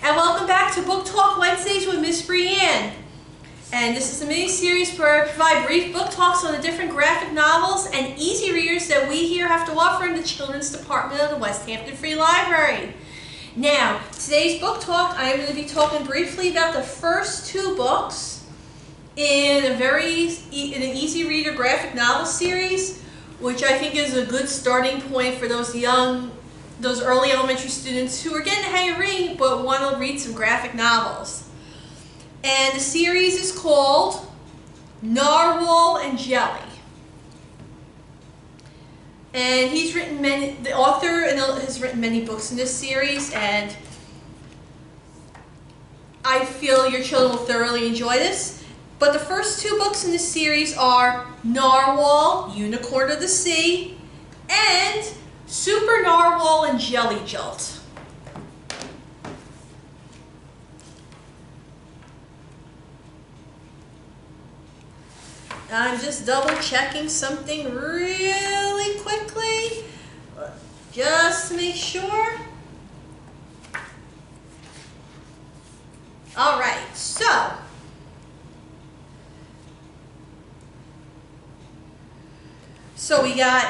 and welcome back to Book Talk Wednesdays with Miss Brianne. And this is a mini-series where I provide brief book talks on the different graphic novels and easy readers that we here have to offer in the Children's Department of the West Hampton Free Library. Now, today's book talk, I'm going to be talking briefly about the first two books in an easy reader graphic novel series, which I think is a good starting point for those early elementary students who are getting the hang of reading but want to read some graphic novels. And the series is called Narwhal and Jelly. And the author has written many books in this series, and I feel your children will thoroughly enjoy this. But the first two books in this series are Narwhal, Unicorn of the Sea, and Super Narwhal and Jelly Jolt. I'm just double checking something really quickly, just to make sure. All right, so we got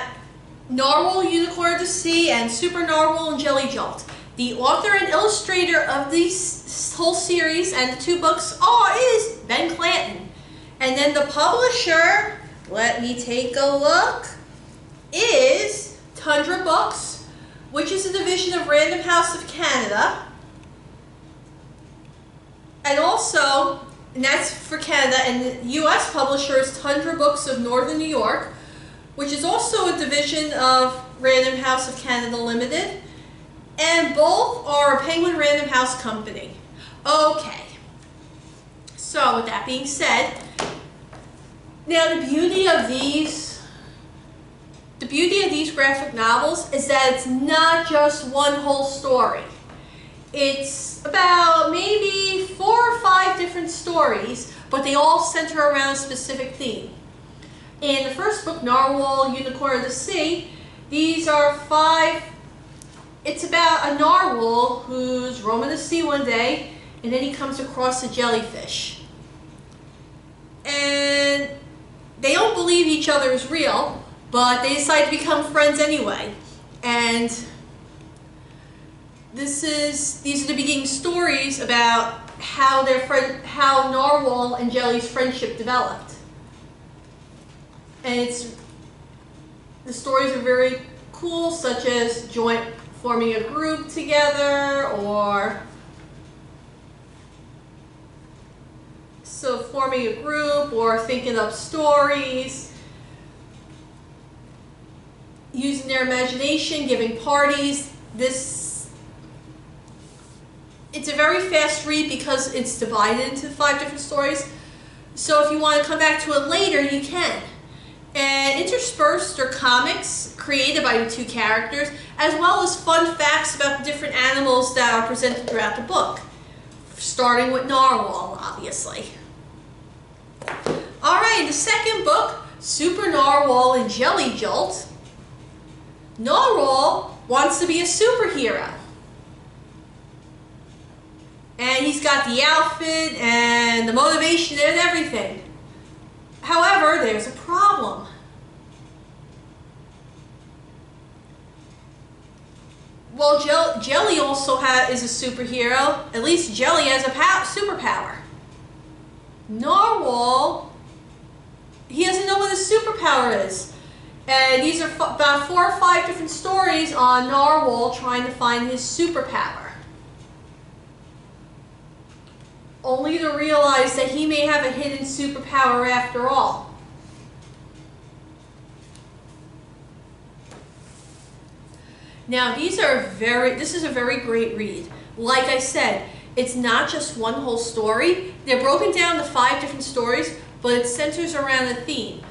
Narwhal, Unicorn of the Sea, and Super Narwhal and Jelly Jolt. The author and illustrator of this whole series and the two books is Ben Clanton. And then the publisher, let me take a look, is Tundra Books, which is a division of Random House of Canada. And that's for Canada, and the U.S. publisher is Tundra Books of Northern New York, which is also a division of Random House of Canada Limited. And both are a Penguin Random House company. Okay. So with that being said, now the beauty of these graphic novels is that it's not just one whole story. It's about maybe 4 or 5 different stories, but they all center around a specific theme. In the first book, Narwhal, Unicorn of the Sea, these are 5. It's about a narwhal who's roaming the sea one day, and then he comes across a jellyfish. And they don't believe each other is real, but they decide to become friends anyway. And these are the beginning stories about how Narwhal and Jelly's friendship developed. And the stories are very cool, such as forming a group together, or thinking up stories, using their imagination, giving parties. It's a very fast read because it's divided into 5 different stories. So if you want to come back to it later, you can. And interspersed are comics created by the two characters, as well as fun facts about the different animals that are presented throughout the book, starting with Narwhal, obviously. Alright, the second book, Super Narwhal and Jelly Jolt. Narwhal wants to be a superhero. And he's got the outfit and the motivation and everything. However, there's a problem. Well, Jelly also is a superhero. At least Jelly has a superpower. Narwhal, he doesn't know what his superpower is. And these are about 4 or 5 different stories on Narwhal trying to find his superpower, only to realize that he may have a hidden superpower after all. Now this is a very great read. Like I said, it's not just one whole story. They're broken down to 5 different stories, but it centers around a theme.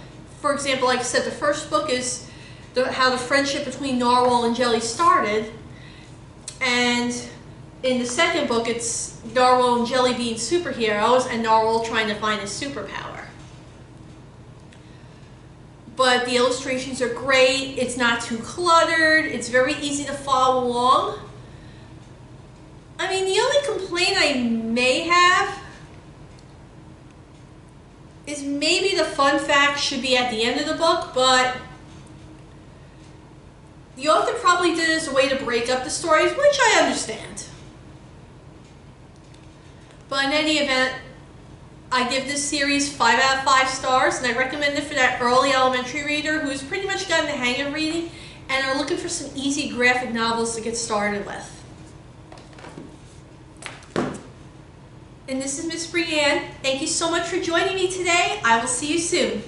For example, like I said, the first book is how the friendship between Narwhal and Jelly started, and in the second book, it's Narwhal and Jelly being superheroes and Narwhal trying to find his superpower. But the illustrations are great. It's not too cluttered. It's very easy to follow along. I mean, the only complaint they may have is maybe the fun fact should be at the end of the book, but the author probably did it as a way to break up the stories, which I understand. But in any event, I give this series 5 out of 5 stars, and I recommend it for that early elementary reader who's pretty much gotten the hang of reading and are looking for some easy graphic novels to get started with. And this is Miss Brianne. Thank you so much for joining me today. I will see you soon.